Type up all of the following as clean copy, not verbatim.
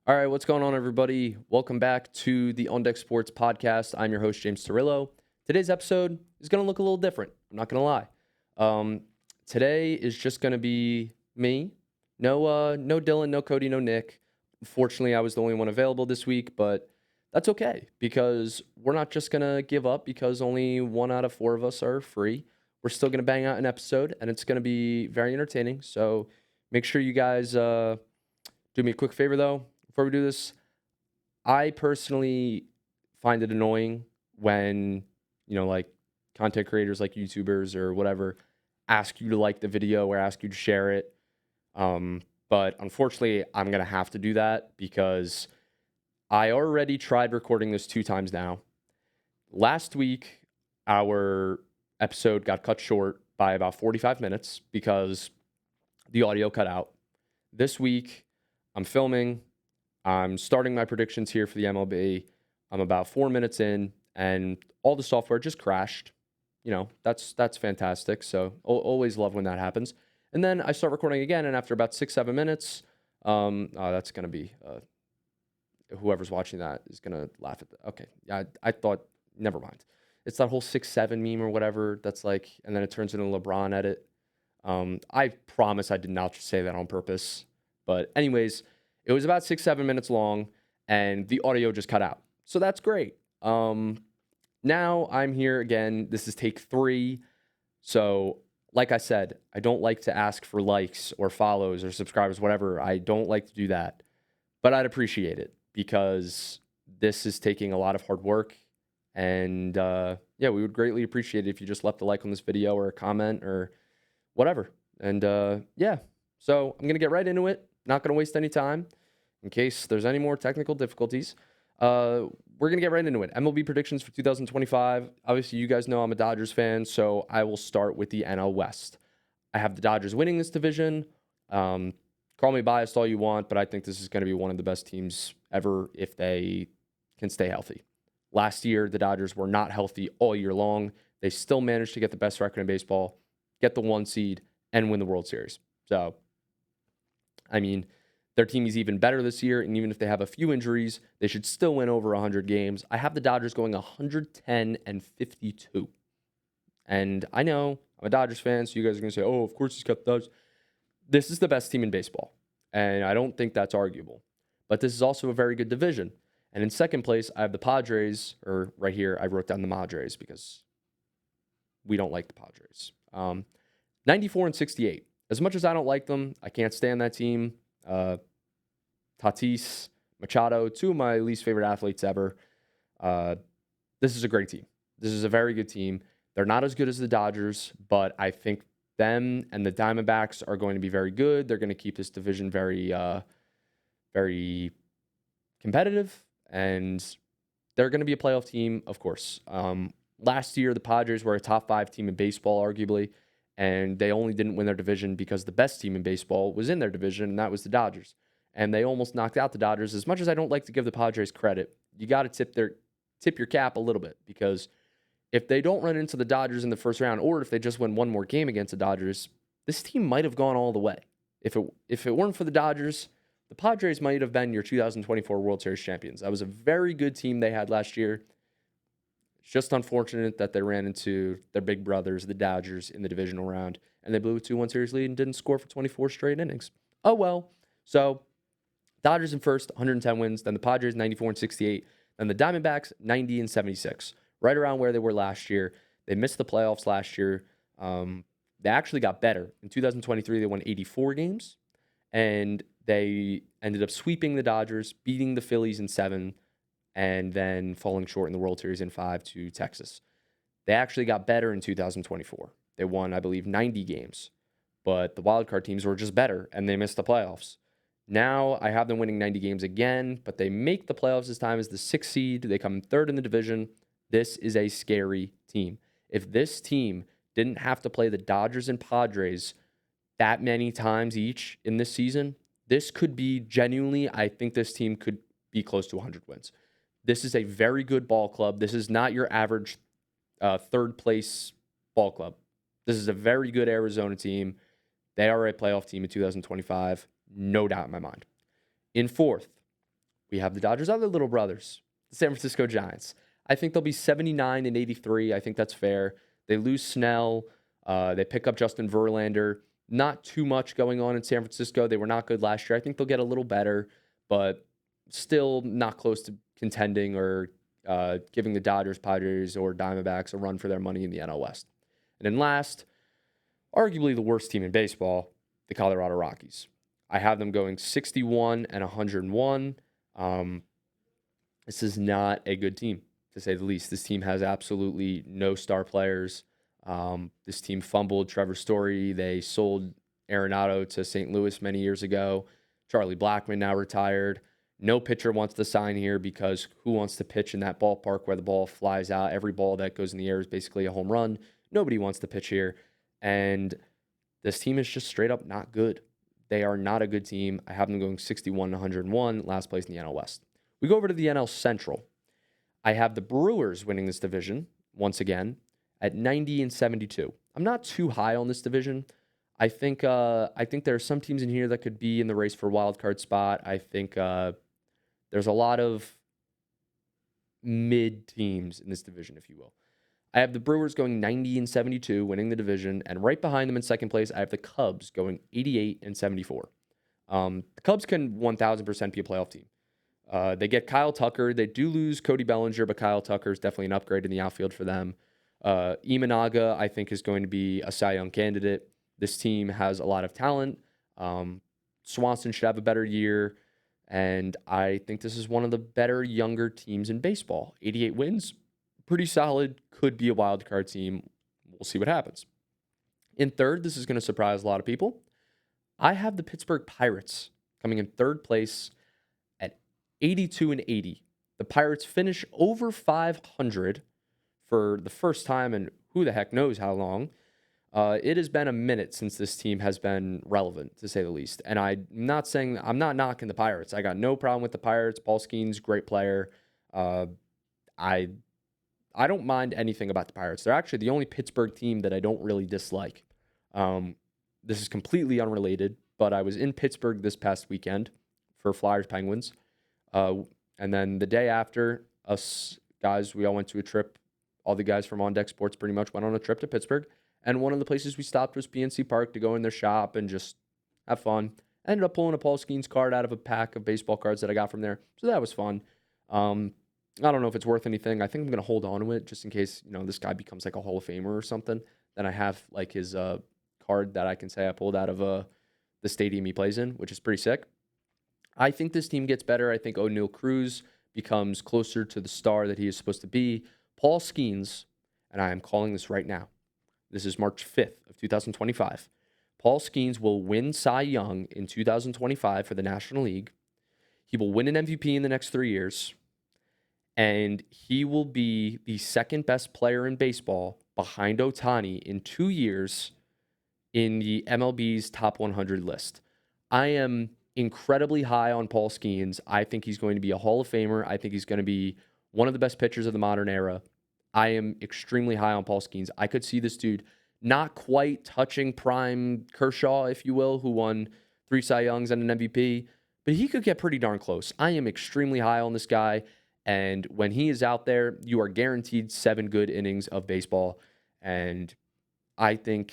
All right, what's going on, everybody? Welcome back to the On Deck Sports Podcast. I'm your host, James Torrillo. Today's episode is going to look a little different. I'm not going to lie. Today is just going to be me. No Dylan, no Cody, no Nick. Unfortunately, I was the only one available this week, but that's okay because we're not just going to give up because only 1 out of 4 of us are free. We're still going to bang out an episode, and it's going to be very entertaining. So make sure you guys do me a quick favor, though. Before we do this, I personally find it annoying when, like content creators like YouTubers or whatever ask you to like the video or ask you to share it. But unfortunately, I'm going to have to do that because I already tried recording this 2 times now. Last week, our episode got cut short by about 45 minutes because the audio cut out. This week, I'm filming. I'm starting my predictions here for the MLB. I'm about 4 minutes in, and all the software just crashed. That's fantastic. So always love when that happens. And then I start recording again, and after about 6-7 minutes, that's gonna be whoever's watching that is gonna laugh at that. Okay, yeah, I thought, never mind. It's that whole 6-7 meme or whatever. That's like, and then it turns into a LeBron edit. I promise I did not just say that on purpose. But anyways. It was about 6-7 minutes long, and the audio just cut out. So that's great. Now I'm here again. This is take 3. So, like I said, I don't like to ask for likes or follows or subscribers, whatever. I don't like to do that. But I'd appreciate it because this is taking a lot of hard work. And, we would greatly appreciate it if you just left a like on this video or a comment or whatever. And, so I'm going to get right into it. Not going to waste any time in case there's any more technical difficulties. We're going to get right into it. MLB predictions for 2025. Obviously, you guys know I'm a Dodgers fan, so I will start with the NL West. I have the Dodgers winning this division. Call me biased all you want, but I think this is going to be one of the best teams ever if they can stay healthy. Last year, the Dodgers were not healthy all year long. They still managed to get the best record in baseball, get the 1 seed, and win the World Series. So, I mean, their team is even better this year, and even if they have a few injuries, they should still win over 100 games. I have the Dodgers going 110-52. And I know I'm a Dodgers fan, so you guys are going to say, oh, of course he's got the Dodgers. This is the best team in baseball, and I don't think that's arguable. But this is also a very good division. And in second place, I have the Padres, or right here, I wrote down the Madres because we don't like the Padres. 94-68. As much as I don't like them, I can't stand that team. Tatis, Machado, 2 of my least favorite athletes ever. This is a great team. This is a very good team. They're not as good as the Dodgers, but I think them and the Diamondbacks are going to be very good. They're going to keep this division very, very competitive, and they're going to be a playoff team, of course. Last year, the Padres were a top 5 team in baseball, arguably, and they only didn't win their division because the best team in baseball was in their division, and that was the Dodgers. And they almost knocked out the Dodgers. As much as I don't like to give the Padres credit, you got to tip your cap a little bit, because if they don't run into the Dodgers in the first round, or if they just win one more game against the Dodgers, this team might have gone all the way. If it weren't for the Dodgers, the Padres might have been your 2024 World Series champions. That was a very good team they had last year. It's just unfortunate that they ran into their big brothers, the Dodgers, in the divisional round, and they blew a 2-1 series lead and didn't score for 24 straight innings. Oh well. So Dodgers in first, 110 wins. Then the Padres, 94-68. Then the Diamondbacks, 90-76. Right around where they were last year. They missed the playoffs last year. They actually got better. In 2023, they won 84 games. And they ended up sweeping the Dodgers, beating the Phillies in 7, and then falling short in the World Series in 5 to Texas. They actually got better in 2024. They won, I believe, 90 games. But the wildcard teams were just better, and they missed the playoffs. Now I have them winning 90 games again, but they make the playoffs this time as the 6th seed. They come 3rd in the division. This is a scary team. If this team didn't have to play the Dodgers and Padres that many times each in this season, this could be genuinely, I think this team could be close to 100 wins. This is a very good ball club. This is not your average 3rd place ball club. This is a very good Arizona team. They are a playoff team in 2025. No doubt in my mind. In 4th, we have the Dodgers' other little brothers, the San Francisco Giants. I think they'll be 79 and 83. I think that's fair. They lose Snell. They pick up Justin Verlander. Not too much going on in San Francisco. They were not good last year. I think they'll get a little better, but still not close to contending or giving the Dodgers, Padres, or Diamondbacks a run for their money in the NL West. And then last, arguably the worst team in baseball, the Colorado Rockies. I have them going 61 and 101. This is not a good team, to say the least. This team has absolutely no star players. This team fumbled Trevor Story. They sold Arenado to St. Louis many years ago. Charlie Blackmon now retired. No pitcher wants to sign here because who wants to pitch in that ballpark where the ball flies out? Every ball that goes in the air is basically a home run. Nobody wants to pitch here. And this team is just straight up not good. They are not a good team. I have them going 61 and 101, last place in the NL West. We go over to the NL Central. I have the Brewers winning this division once again at 90 and 72. I'm not too high on this division. I think there are some teams in here that could be in the race for a wild card spot. I think there's a lot of mid teams in this division, if you will. I have the Brewers going 90 and 72, winning the division, and right behind them in second place, I have the Cubs going 88 and 74. The Cubs can 1,000% be a playoff team. They get Kyle Tucker. They do lose Cody Bellinger, but Kyle Tucker is definitely an upgrade in the outfield for them. Imanaga, I think, is going to be a Cy Young candidate. This team has a lot of talent. Swanson should have a better year. And I think this is one of the better younger teams in baseball. 88 wins, pretty solid, could be a wild card team. We'll see what happens. In third, this is going to surprise a lot of people. I have the Pittsburgh Pirates coming in third place at 82 and 80. The Pirates finish over 500 for the first time in who the heck knows how long. It has been a minute since this team has been relevant, to say the least. And I'm not knocking the Pirates. I got no problem with the Pirates. Paul Skeens, great player. I don't mind anything about the Pirates. They're actually the only Pittsburgh team that I don't really dislike. This is completely unrelated, but I was in Pittsburgh this past weekend for Flyers Penguins. And then the day after, us guys, we all went to a trip. All the guys from On Deck Sports pretty much went on a trip to Pittsburgh. And one of the places we stopped was PNC Park to go in their shop and just have fun. I ended up pulling a Paul Skeens card out of a pack of baseball cards that I got from there. So that was fun. I don't know if it's worth anything. I think I'm going to hold on to it just in case, this guy becomes like a Hall of Famer or something. Then I have like his card that I can say I pulled out of the stadium he plays in, which is pretty sick. I think this team gets better. I think O'Neal Cruz becomes closer to the star that he is supposed to be. Paul Skeens, and I am calling this right now. This is March 5th of 2025. Paul Skeens will win Cy Young in 2025 for the National League. He will win an MVP in the next 3 years. And he will be the second best player in baseball behind Ohtani in 2 years in the MLB's top 100 list. I am incredibly high on Paul Skeens. I think he's going to be a Hall of Famer. I think he's going to be one of the best pitchers of the modern era. I am extremely high on Paul Skeens. I could see this dude not quite touching prime Kershaw, if you will, who won 3 Cy Youngs and an MVP, but he could get pretty darn close. I am extremely high on this guy, and when he is out there, you are guaranteed 7 good innings of baseball, and I think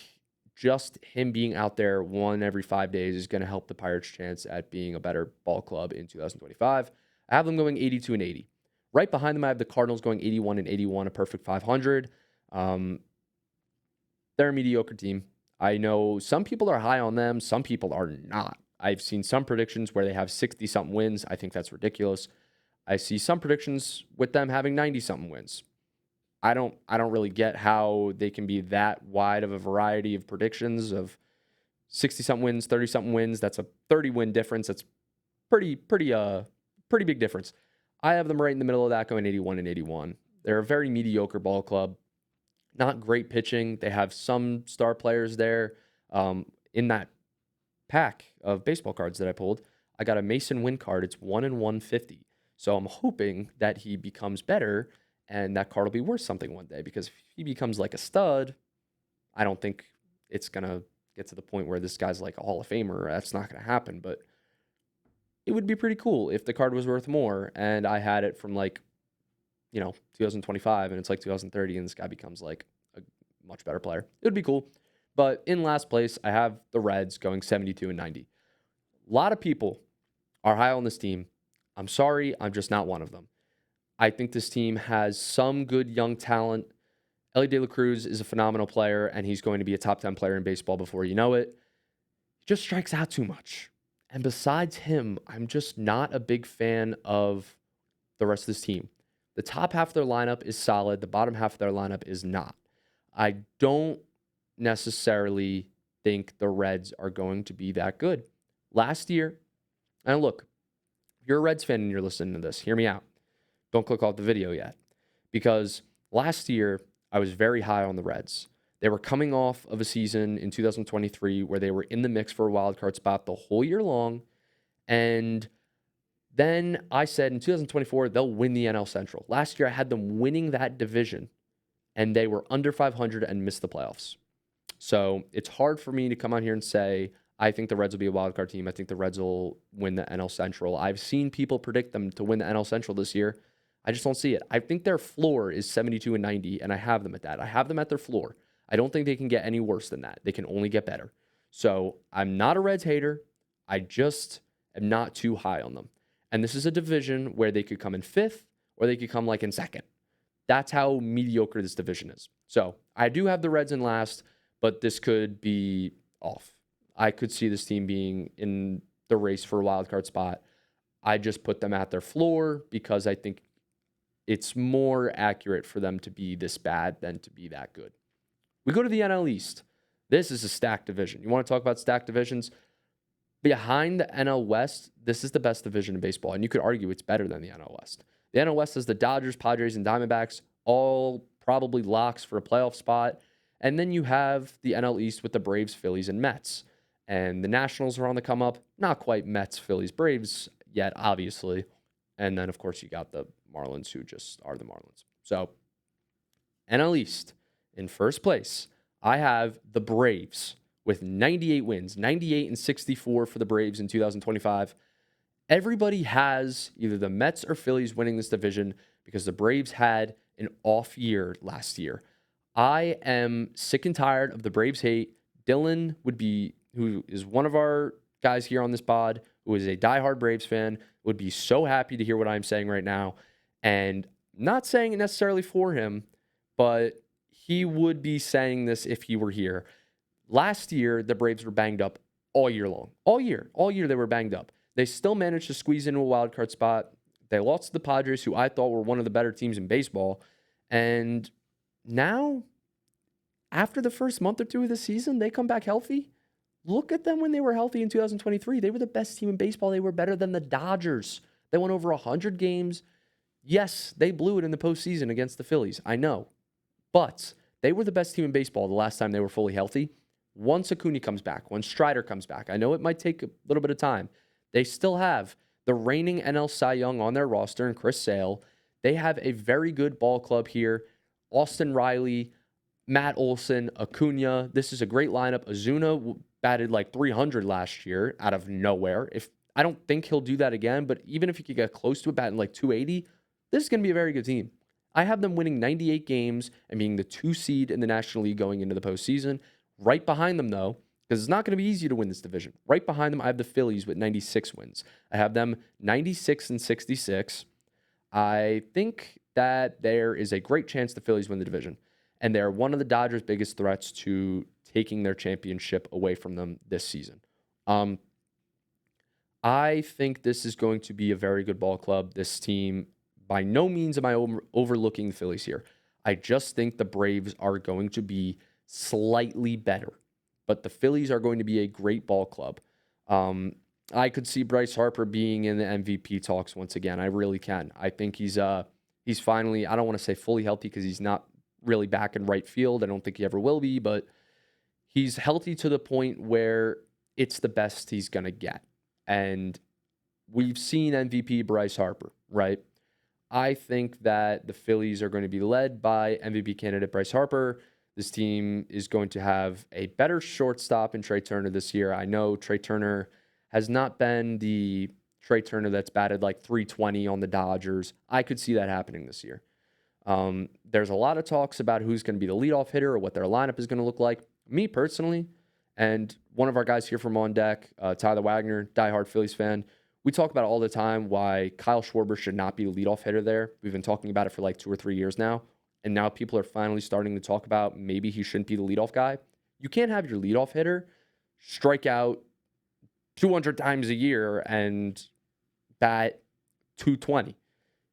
just him being out there 1 every 5 days is going to help the Pirates' chance at being a better ball club in 2025. I have them going 82 and 80. Right behind them, I have the Cardinals going 81 and 81, a perfect 500. They're a mediocre team. I know some people are high on them. Some people are not. I've seen some predictions where they have 60-something wins. I think that's ridiculous. I see some predictions with them having 90-something wins. I don't really get how they can be that wide of a variety of predictions of 60-something wins, 30-something wins. That's a 30-win difference. That's pretty big difference. I have them right in the middle of that, going 81 and 81. They're a very mediocre ball club. Not great pitching. They have some star players there. In that pack of baseball cards that I pulled, I got a Mason Wynn card. It's 1 in 150. So I'm hoping that he becomes better and that card will be worth something one day, because if he becomes like a stud, I don't think it's going to get to the point where this guy's like a Hall of Famer. That's not going to happen. But it would be pretty cool if the card was worth more and I had it from 2025 and it's like 2030 and this guy becomes like a much better player. It would be cool. But in last place, I have the Reds going 72 and 90. A lot of people are high on this team. I'm sorry, I'm just not one of them. I think this team has some good young talent. Ellie De La Cruz is a phenomenal player, and he's going to be a top 10 player in baseball before you know it. He just strikes out too much. And besides him, I'm just not a big fan of the rest of this team. The top half of their lineup is solid. The bottom half of their lineup is not. I don't necessarily think the Reds are going to be that good. Last year, and look, if you're a Reds fan and you're listening to this, hear me out. Don't click off the video yet. Because last year, I was very high on the Reds. They were coming off of a season in 2023 where they were in the mix for a wild card spot the whole year long. And then I said in 2024, they'll win the NL Central. Last year, I had them winning that division, and they were under 500 and missed the playoffs. So it's hard for me to come out here and say, I think the Reds will be a wild card team. I think the Reds will win the NL Central. I've seen people predict them to win the NL Central this year. I just don't see it. I think their floor is 72 and 90, and I have them at that. I have them at their floor. I don't think they can get any worse than that. They can only get better. So I'm not a Reds hater. I just am not too high on them. And this is a division where they could come in fifth or they could come like in second. That's how mediocre this division is. So I do have the Reds in last, but this could be off. I could see this team being in the race for a wild card spot. I just put them at their floor because I think it's more accurate for them to be this bad than to be that good. We go to the NL East. This is a stacked division. You want to talk about stacked divisions? Behind the NL West, this is the best division in baseball, and you could argue it's better than the NL West. The NL West has the Dodgers, Padres, and Diamondbacks, all probably locks for a playoff spot. And then you have the NL East with the Braves, Phillies, and Mets. And the Nationals are on the come up. Not quite Mets, Phillies, Braves yet, obviously. And then, of course, you got the Marlins, who just are the Marlins. So, NL East, in first place, I have the Braves with 98 wins, 98 and 64 for the Braves in 2025. Everybody has either the Mets or Phillies winning this division because the Braves had an off year last year. I am sick and tired of the Braves hate. Dylan who is one of our guys here on this pod, who is a diehard Braves fan, would be so happy to hear what I'm saying right now. And not saying it necessarily for him, but he would be saying this if he were here. Last year, the Braves were banged up all year long. All year they were banged up. They still managed to squeeze into a wild card spot. They lost to the Padres, who I thought were one of the better teams in baseball. And now, after the first month or two of the season, they come back healthy. Look at them when they were healthy in 2023. They were the best team in baseball. They were better than the Dodgers. They won over 100 games. Yes, they blew it in the postseason against the Phillies. I know. But they were the best team in baseball the last time they were fully healthy. Once Acuna comes back, once Strider comes back, I know it might take a little bit of time. They still have the reigning NL Cy Young on their roster and Chris Sale. They have a very good ball club here. Austin Riley, Matt Olson, Acuna. This is a great lineup. Ozuna batted like 300 last year out of nowhere. I don't think he'll do that again, but even if he could get close to it, batting like 280, this is going to be a very good team. I have them winning 98 games and being the 2 seed in the National League going into the postseason. Right behind them, though, because it's not going to be easy to win this division. Right behind them, I have the Phillies with 96 wins. I have them 96 and 66. I think that there is a great chance the Phillies win the division, and they're one of the Dodgers' biggest threats to taking their championship away from them this season. I think this is going to be a very good ball club. This team, by no means am I overlooking the Phillies here. I just think the Braves are going to be slightly better, but the Phillies are going to be a great ball club. I could see Bryce Harper being in the MVP talks once again. I really can. I think he's finally, I don't want to say fully healthy because he's not really back in right field. I don't think he ever will be, but he's healthy to the point where it's the best he's going to get. And we've seen MVP Bryce Harper, right? I think that the Phillies are going to be led by MVP candidate Bryce Harper. This team is going to have a better shortstop in Trey Turner this year. I know Trey Turner has not been the Trey Turner that's batted like 320 on the Dodgers. I could see that happening this year. There's a lot of talks about who's going to be the leadoff hitter or what their lineup is going to look like. Me personally, and one of our guys here from On Deck, Tyler Wagner, diehard Phillies fan, we talk about all the time why Kyle Schwarber should not be the leadoff hitter there. We've been talking about it for like 2 or 3 years now, and now people are finally starting to talk about maybe he shouldn't be the leadoff guy. You can't have your leadoff hitter strike out 200 times a year and bat 220.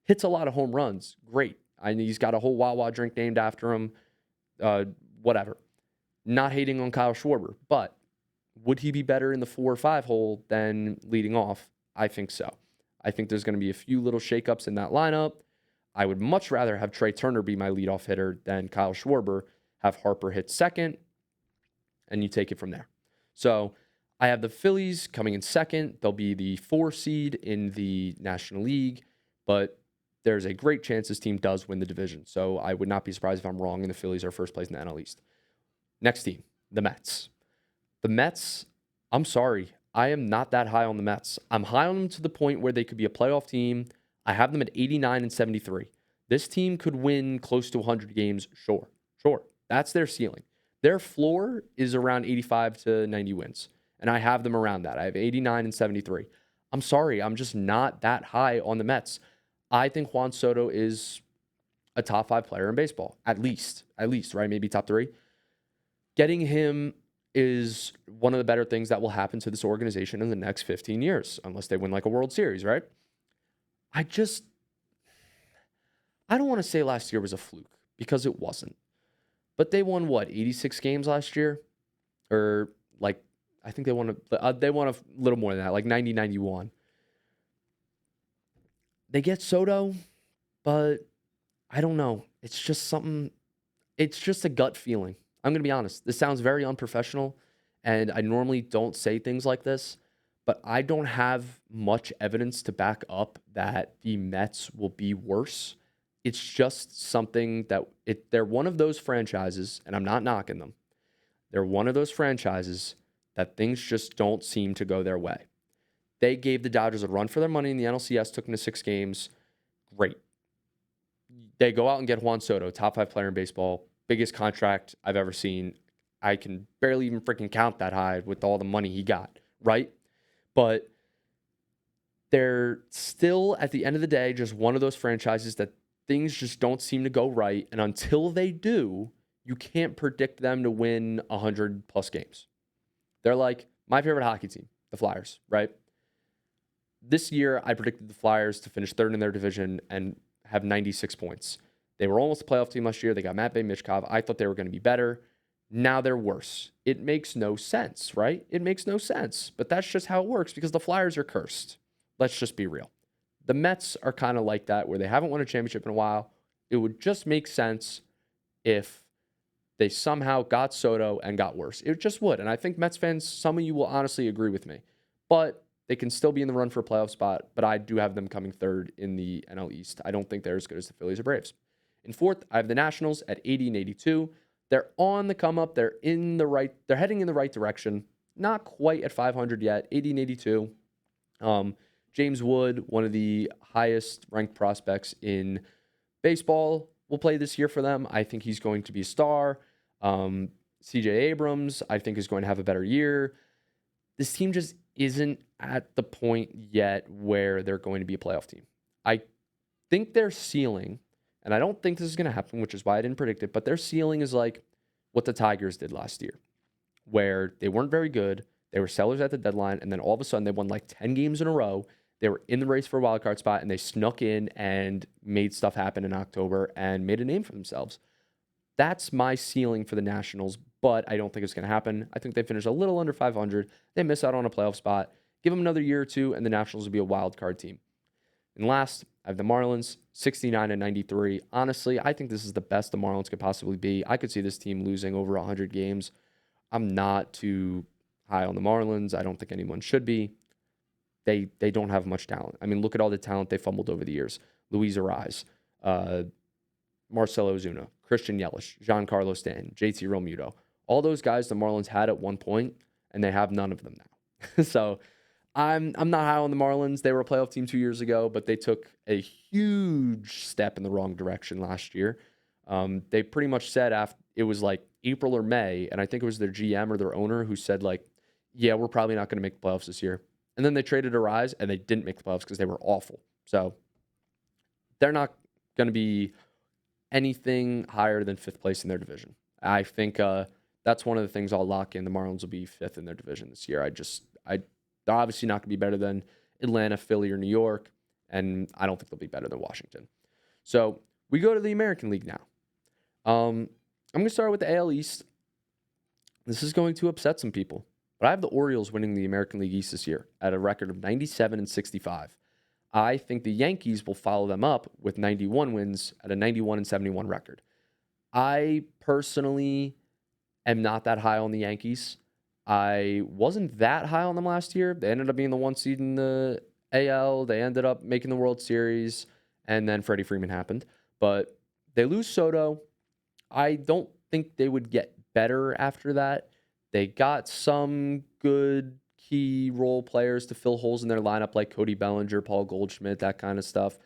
Hits a lot of home runs. Great. He's got a whole Wawa drink named after him. Whatever. Not hating on Kyle Schwarber, but would he be better in the 4 or 5 hole than leading off? I think so. I think there's going to be a few little shakeups in that lineup. I would much rather have Trey Turner be my leadoff hitter than Kyle Schwarber. Have Harper hit second, and you take it from there. So I have the Phillies coming in second. They'll be the 4 seed in the National League, but there's a great chance this team does win the division. So I would not be surprised if I'm wrong and the Phillies are first place in the NL East. Next team, the Mets. The Mets, I'm sorry, I am not that high on the Mets. I'm high on them to the point where they could be a playoff team. I have them at 89 and 73. This team could win close to 100 games, sure. That's their ceiling. Their floor is around 85 to 90 wins, and I have them around that. I have 89 and 73. I'm sorry, I'm just not that high on the Mets. I think Juan Soto is a top 5 player in baseball, at least, right? Maybe top 3. Getting him is one of the better things that will happen to this organization in the next 15 years, unless they win like a World Series, right? I don't want to say last year was a fluke, because it wasn't. But they won, 86 games last year? Or, like, I think they won a little more than that, like 90, 91. They get Soto, but I don't know. It's just something, it's just a gut feeling. I'm going to be honest. This sounds very unprofessional, and I normally don't say things like this, but I don't have much evidence to back up that the Mets will be worse. It's just something that they're one of those franchises, and I'm not knocking them. They're one of those franchises that things just don't seem to go their way. They gave the Dodgers a run for their money in the NLCS, took them to 6 games. Great. They go out and get Juan Soto, top 5 player in baseball, biggest contract I've ever seen. I can barely even freaking count that high with all the money he got, right? But they're still, at the end of the day, just one of those franchises that things just don't seem to go right. And until they do, you can't predict them to win 100-plus games. They're like my favorite hockey team, the Flyers, right? This year, I predicted the Flyers to finish 3rd in their division and have 96 points. They were almost a playoff team last year. They got Matt Michkov. I thought they were going to be better. Now they're worse. It makes no sense, right? It makes no sense. But that's just how it works because the Flyers are cursed. Let's just be real. The Mets are kind of like that, where they haven't won a championship in a while. It would just make sense if they somehow got Soto and got worse. It just would. And I think Mets fans, some of you will honestly agree with me. But they can still be in the run for a playoff spot. But I do have them coming 3rd in the NL East. I don't think they're as good as the Phillies or Braves. In 4th, I have the Nationals at 80 and 82. They're on the come up. They're heading in the right direction. Not quite at 500 yet. 80 and 82. James Wood, one of the highest ranked prospects in baseball, will play this year for them. I think he's going to be a star. CJ Abrams, I think, is going to have a better year. This team just isn't at the point yet where they're going to be a playoff team. I think their ceiling, and I don't think this is going to happen, which is why I didn't predict it, but their ceiling is like what the Tigers did last year, where they weren't very good. They were sellers at the deadline, and then all of a sudden they won like 10 games in a row. They were in the race for a wild card spot, and they snuck in and made stuff happen in October and made a name for themselves. That's my ceiling for the Nationals, but I don't think it's going to happen. I think they finish a little under 500. They miss out on a playoff spot. Give them another year or two, and the Nationals will be a wild card team. And last, I have the Marlins, 69 and 93. Honestly, I think this is the best the Marlins could possibly be. I could see this team losing over 100 games. I'm not too high on the Marlins. I don't think anyone should be. They don't have much talent. I mean, look at all the talent they fumbled over the years. Luis Ariz, Marcelo Ozuna, Christian Yelich, Giancarlo Stanton, JT Realmuto. All those guys the Marlins had at one point, and they have none of them now. So I'm not high on the Marlins. They were a playoff team 2 years ago, but they took a huge step in the wrong direction last year. They pretty much said after it was like April or May, and I think it was their GM or their owner who said like, "Yeah, we're probably not going to make the playoffs this year." And then they traded Arise, and they didn't make the playoffs because they were awful. So they're not going to be anything higher than fifth place in their division. I think that's one of the things I'll lock in. The Marlins will be fifth in their division this year. They're obviously not going to be better than Atlanta, Philly, or New York, and I don't think they'll be better than Washington. So we go to the American League now. I'm going to start with the AL East. This is going to upset some people, but I have the Orioles winning the American League East this year at a record of 97-65. I think the Yankees will follow them up with 91 wins at a 91-71 record. I personally am not that high on the Yankees. I wasn't that high on them last year. They ended up being the 1 seed in the AL. They ended up making the World Series, and then Freddie Freeman happened. But they lose Soto. I don't think they would get better after that. They got some good key role players to fill holes in their lineup like Cody Bellinger, Paul Goldschmidt, that kind of stuff.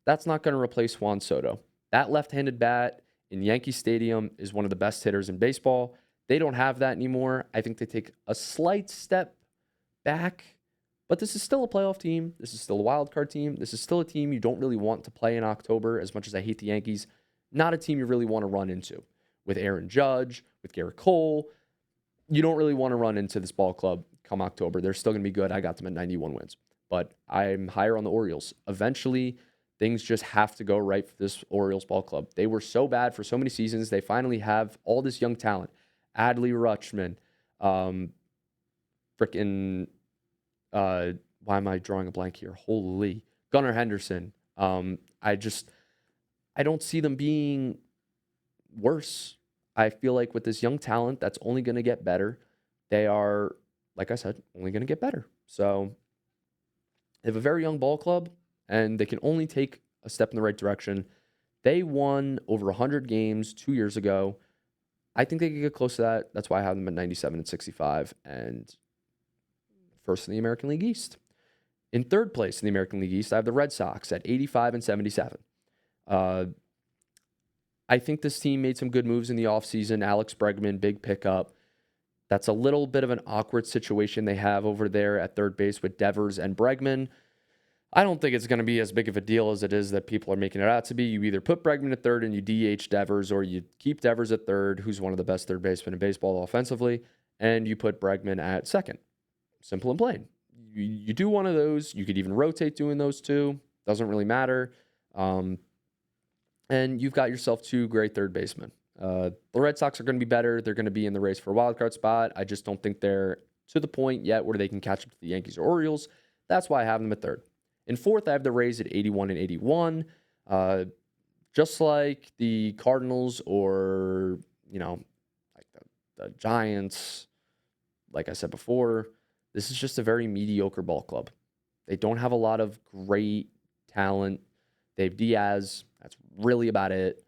That's not going to replace Juan Soto. That left-handed bat in Yankee Stadium is one of the best hitters in baseball. They don't have that anymore. I think they take a slight step back, but this is still a playoff team. This is still a wild card team. This is still a team you don't really want to play in October, as much as I hate the Yankees. Not a team you really want to run into. With Aaron Judge, with Garrett Cole, you don't really want to run into this ball club come October. They're still going to be good. I got them at 91 wins, but I'm higher on the Orioles. Eventually, things just have to go right for this Orioles ball club. They were so bad for so many seasons. They finally have all this young talent. Adley Rutschman, why am I drawing a blank here? Holy, Gunnar Henderson. I don't see them being worse. I feel like with this young talent, that's only going to get better. They are, like I said, only going to get better. So they have a very young ball club, and they can only take a step in the right direction. They won over 100 games 2 years ago. I think they could get close to that. That's why I have them at 97-65 and first in the American League East. In third place in the American League East, I have the Red Sox at 85-77. I think this team made some good moves in the offseason. Alex Bregman, big pickup. That's a little bit of an awkward situation they have over there at third base with Devers and Bregman. I don't think it's going to be as big of a deal as it is that people are making it out to be. You either put Bregman at third and you DH Devers, or you keep Devers at third, who's one of the best third basemen in baseball offensively, and you put Bregman at second. Simple and plain. You do one of those. You could even rotate doing those two. Doesn't really matter. And you've got yourself two great third basemen. The Red Sox are going to be better. They're going to be in the race for a wild card spot. I just don't think they're to the point yet where they can catch up to the Yankees or Orioles. That's why I have them at third. In fourth, I have the Rays at 81-81. Just like the Cardinals or, like the Giants, like I said before, this is just a very mediocre ball club. They don't have a lot of great talent. They have Diaz. That's really about it.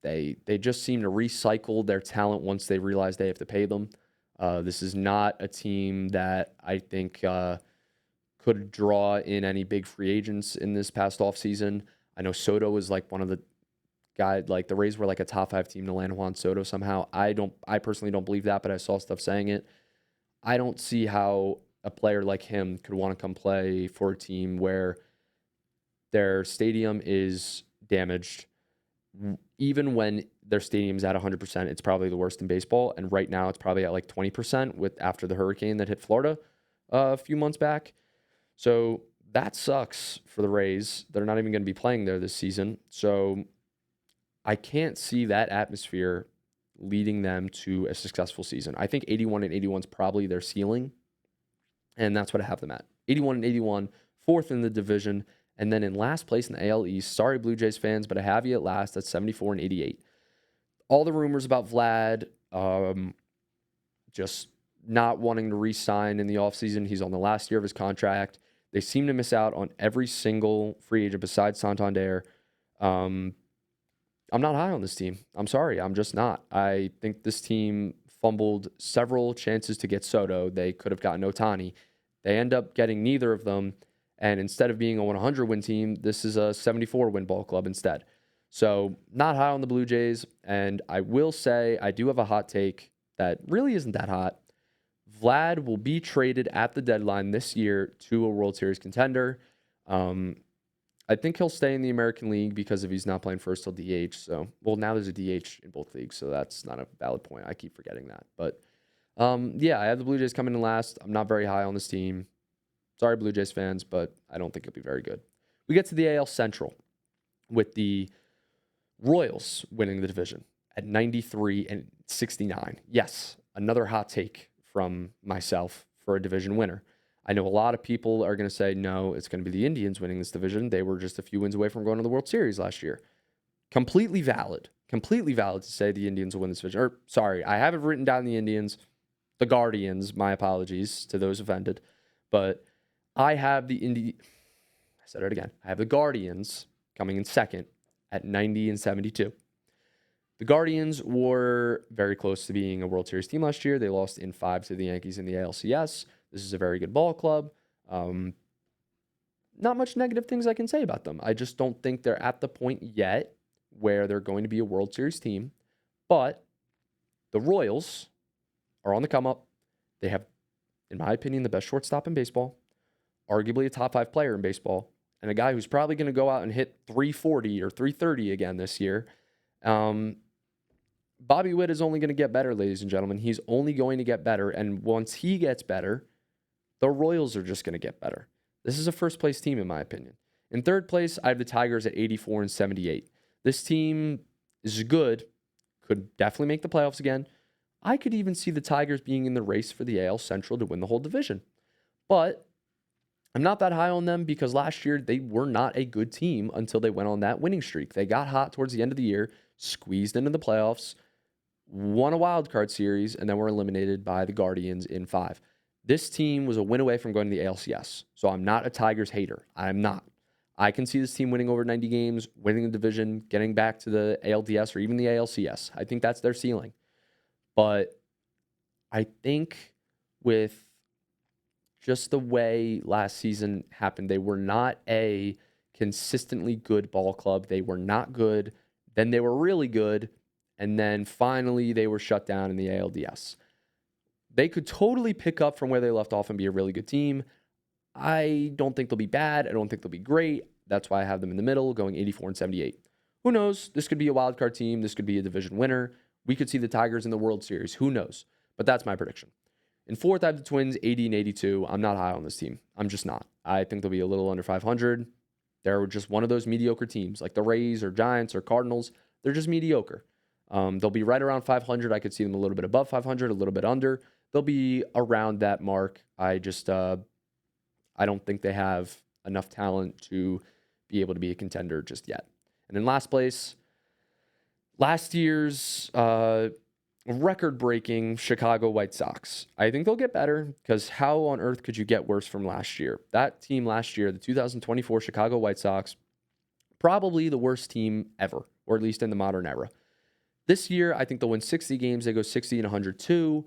They just seem to recycle their talent once they realize they have to pay them. This is not a team that I think could draw in any big free agents in this past offseason. I know Soto was like one of the guys, like the Rays were like a top 5 team to land Juan Soto somehow. I personally don't believe that, but I saw stuff saying it. I don't see how a player like him could want to come play for a team where their stadium is damaged. Even when their stadium's at 100%, it's probably the worst in baseball. And right now it's probably at like 20% after the hurricane that hit Florida a few months back. So that sucks for the Rays. They're not even going to be playing there this season. So I can't see that atmosphere leading them to a successful season. I think 81-81 is probably their ceiling. And that's what I have them at. 81-81, fourth in the division. And then in last place in the AL East, sorry Blue Jays fans, but I have you at last at 74-88. All the rumors about Vlad just not wanting to re-sign in the offseason. He's on the last year of his contract. They seem to miss out on every single free agent besides Santander. I'm not high on this team. I'm sorry. I'm just not. I think this team fumbled several chances to get Soto. They could have gotten Ohtani. They end up getting neither of them. And instead of being a 100-win team, this is a 74-win ball club instead. So not high on the Blue Jays. And I will say I do have a hot take that really isn't that hot. Vlad will be traded at the deadline this year to a World Series contender. I think he'll stay in the American League because if he's not playing first, he'll DH. So, well, now there's a DH in both leagues, so that's not a valid point. I keep forgetting that. But, yeah, I have the Blue Jays coming in last. I'm not very high on this team. Sorry, Blue Jays fans, but I don't think it'll be very good. We get to the AL Central with the Royals winning the division at 93 and 69. Yes, another hot take from myself for a division winner. I know a lot of people are going to say, no, it's going to be the Indians winning this division. They were just a few wins away from going to the World Series last year. Completely valid to say the Indians will win this division. Or, sorry, I haven't written down the Indians. The Guardians, my apologies to those offended. But I have I said it again. I have the Guardians coming in second at 90 and 72. The Guardians were very close to being a World Series team last year. They lost in 5 to the Yankees in the ALCS. This is a very good ball club. Not much negative things I can say about them. I just don't think they're at the point yet where they're going to be a World Series team. But the Royals are on the come up. They have, in my opinion, the best shortstop in baseball, arguably a top 5 player in baseball, and a guy who's probably going to go out and hit 340 or 330 again this year. Bobby Witt is only going to get better, ladies and gentlemen. He's only going to get better, and once he gets better, the Royals are just going to get better. This is a first-place team, in my opinion. In third place, I have the Tigers at 84 and 78. This team is good, could definitely make the playoffs again. I could even see the Tigers being in the race for the AL Central to win the whole division. But I'm not that high on them because last year they were not a good team until they went on that winning streak. They got hot towards the end of the year, squeezed into the playoffs, won a wild card series, and then were eliminated by the Guardians in 5. This team was a win away from going to the ALCS. So I'm not a Tigers hater. I'm not. I can see this team winning over 90 games, winning the division, getting back to the ALDS or even the ALCS. I think that's their ceiling. But I think with just the way last season happened, they were not a consistently good ball club. They were not good. Then they were really good. And then finally they were shut down in the ALDS. They could totally pick up from where they left off and be a really good team. I don't think they'll be bad. I don't think they'll be great. That's why I have them in the middle, going 84 and 78. Who knows? This could be a wild card team. This could be a division winner. We could see the Tigers in the World Series. Who knows? But that's my prediction. In fourth, I have the Twins, 80 and 82. I'm not high on this team. I'm just not. I think they'll be a little under 500. They're just one of those mediocre teams, like the Rays or Giants or Cardinals. They're just mediocre. They'll be right around 500. I could see them a little bit above 500, a little bit under. They'll be around that mark. I don't think they have enough talent to be able to be a contender just yet. And in last place, last year's record-breaking Chicago White Sox. I think they'll get better because how on earth could you get worse from last year? That team last year, the 2024 Chicago White Sox, probably the worst team ever, or at least in the modern era. This year, I think they'll win 60 games. They go 60 and 102.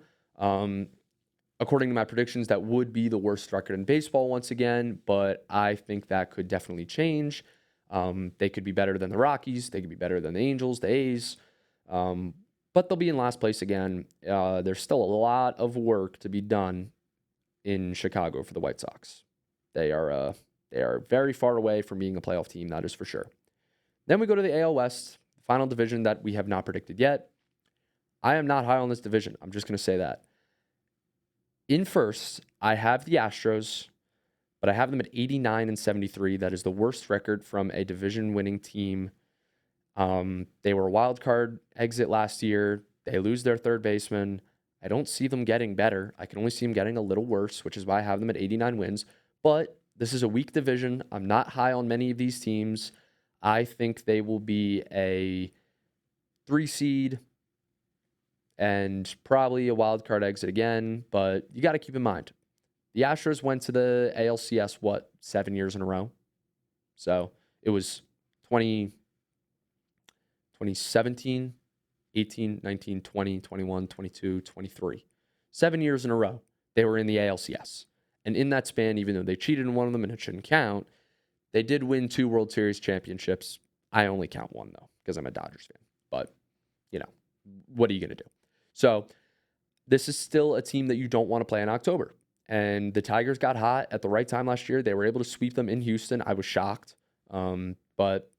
According to my predictions, that would be the worst record in baseball once again, but I think that could definitely change. They could be better than the Rockies. They could be better than the Angels, the A's. But they'll be in last place again. There's still a lot of work to be done in Chicago for the White Sox. They are very far away from being a playoff team, that is for sure. Then we go to the AL West, final division that we have not predicted yet. I am not high on this division. I'm just going to say that. In first, I have the Astros, but I have them at 89 and 73. That is the worst record from a division-winning team. They were a wild card exit last year. They lose their third baseman. I don't see them getting better. I can only see them getting a little worse, which is why I have them at 89 wins. But this is a weak division. I'm not high on many of these teams. I think they will be a 3 seed and probably a wild card exit again. But you got to keep in mind, the Astros went to the ALCS, 7 years in a row? So it was 2017, 18, 19, 20, 21, 22, 23. 7 years in a row, they were in the ALCS. And in that span, even though they cheated in one of them and it shouldn't count, they did win 2 World Series championships. I only count one, though, because I'm a Dodgers fan. But, what are you going to do? So this is still a team that you don't want to play in October. And the Tigers got hot at the right time last year. They were able to sweep them in Houston. I was shocked. But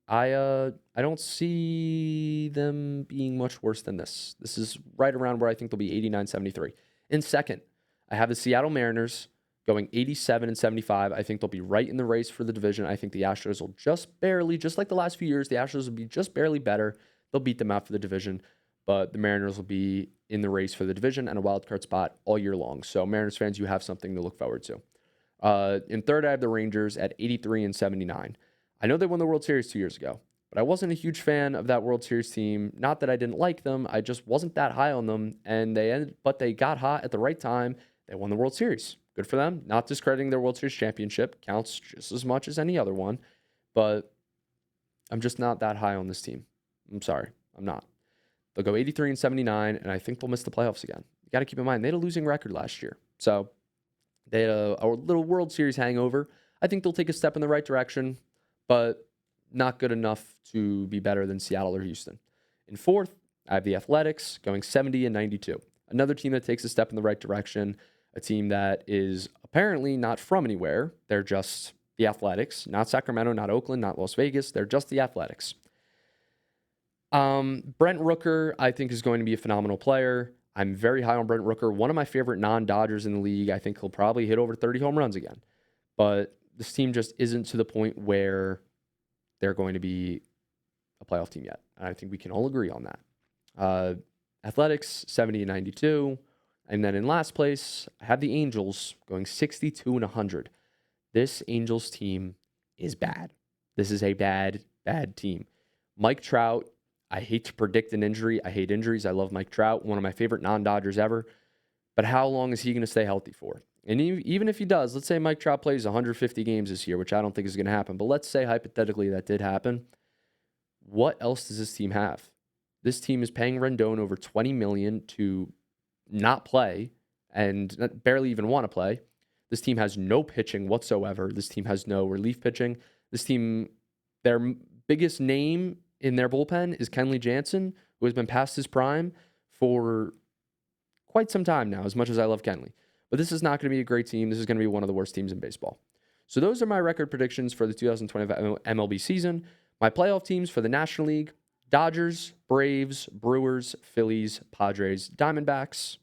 I don't see them being much worse than this. This is right around where I think they'll be 89-73. In second, I have the Seattle Mariners going 87-75. I think they'll be right in the race for the division. I think the Astros will just barely, just like the last few years, the Astros will be just barely better. They'll beat them out for the division, but the Mariners will be in the race for the division and a wild card spot all year long. So Mariners fans, you have something to look forward to. In third, I have the Rangers at 83-79. I know they won the World Series 2 years ago, but I wasn't a huge fan of that World Series team. Not that I didn't like them, I just wasn't that high on them. But they got hot at the right time. They won the World Series. Good for them. Not discrediting their World Series championship, counts just as much as any other one. But I'm just not that high on this team. I'm sorry, I'm not. They'll go 83-79, and I think they'll miss the playoffs again. You got to keep in mind they had a losing record last year, so they had a little World Series hangover. I think they'll take a step in the right direction, but not good enough to be better than Seattle or Houston. In fourth, I have the Athletics going 70-92. Another team that takes a step in the right direction, a team that is apparently not from anywhere. They're just the Athletics, not Sacramento, not Oakland, not Las Vegas. They're just the Athletics. Brent Rooker, I think, is going to be a phenomenal player. I'm very high on Brent Rooker, one of my favorite non-Dodgers in the league. I think he'll probably hit over 30 home runs again. But this team just isn't to the point where they're going to be a playoff team yet. And I think we can all agree on that. Athletics, 70-92. And then in last place, I have the Angels going 62-100. This Angels team is bad. This is a bad, bad team. Mike Trout, I hate to predict an injury. I hate injuries. I love Mike Trout, one of my favorite non-Dodgers ever. But how long is he going to stay healthy for? And even if he does, let's say Mike Trout plays 150 games this year, which I don't think is going to happen. But let's say hypothetically that did happen. What else does this team have? This team is paying Rendon over $20 million to not play and barely even want to play. This team has no pitching whatsoever. This team has no relief pitching. This team, their biggest name in their bullpen is Kenley Jansen, who has been past his prime for quite some time now, as much as I love Kenley. But this is not going to be a great team. This is going to be one of the worst teams in baseball. So those are my record predictions for the 2025 MLB season. My playoff teams for the National League: Dodgers, Braves, Brewers, Phillies, Padres, Diamondbacks.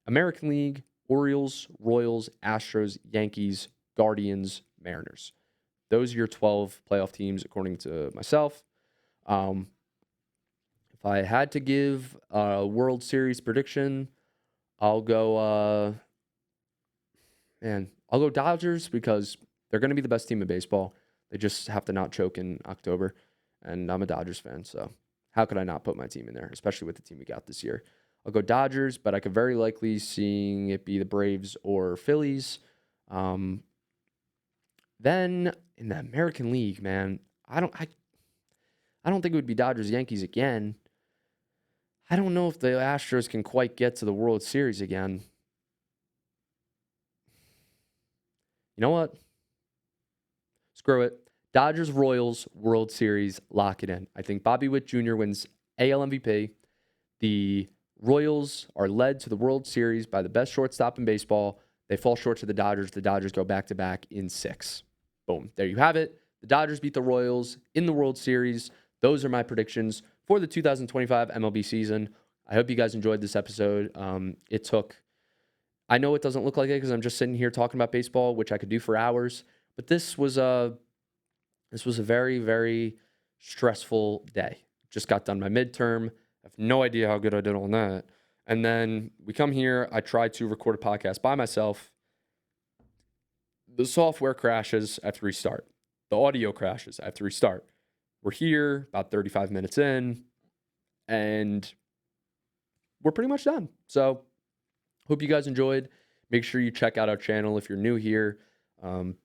American League: Orioles, Royals, Astros, Yankees, Guardians, Mariners. Those are your 12 playoff teams, according to myself. If I had to give a World Series prediction, I'll go Dodgers, because they're going to be the best team in baseball. They just have to not choke in October, and I'm a Dodgers fan, so how could I not put my team in there, especially with the team we got this year? I'll go Dodgers, but I could very likely seeing it be the Braves or Phillies. Then in the American League, man, I don't think it would be Dodgers Yankees again. I don't know if the Astros can quite get to the World Series again. You know what? Screw it. Dodgers Royals World Series, lock it in. I think Bobby Witt Jr. wins AL MVP. The Royals are led to the World Series by the best shortstop in baseball. They fall short to the Dodgers. The Dodgers go back-to-back in 6. Boom. There you have it. The Dodgers beat the Royals in the World Series. Those are my predictions for the 2025 MLB season. I hope you guys enjoyed this episode. I know it doesn't look like it because I'm just sitting here talking about baseball, which I could do for hours, but this was a very, very stressful day. Just got done my midterm. I have no idea how good I did on that. And then we come here. I try to record a podcast by myself. The software crashes. I have to restart. The audio crashes. I have to restart. We're here about 35 minutes in, and we're pretty much done. So hope you guys enjoyed. Make sure you check out our channel if you're new here.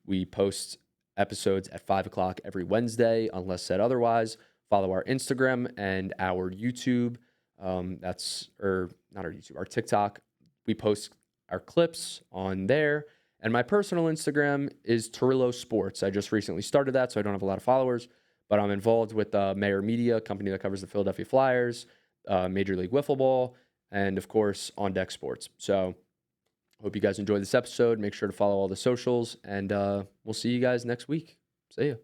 We post episodes at 5 o'clock every Wednesday, unless said otherwise. Follow our Instagram and our YouTube. Not our YouTube, our TikTok. We post our clips on there. And my personal Instagram is Torrillo Sports. I just recently started that, so I don't have a lot of followers, but I'm involved with Mayor Media, a company that covers the Philadelphia Flyers, Major League Wiffle Ball, and of course, On Deck Sports. So hope you guys enjoyed this episode. Make sure to follow all the socials, and we'll see you guys next week. See ya.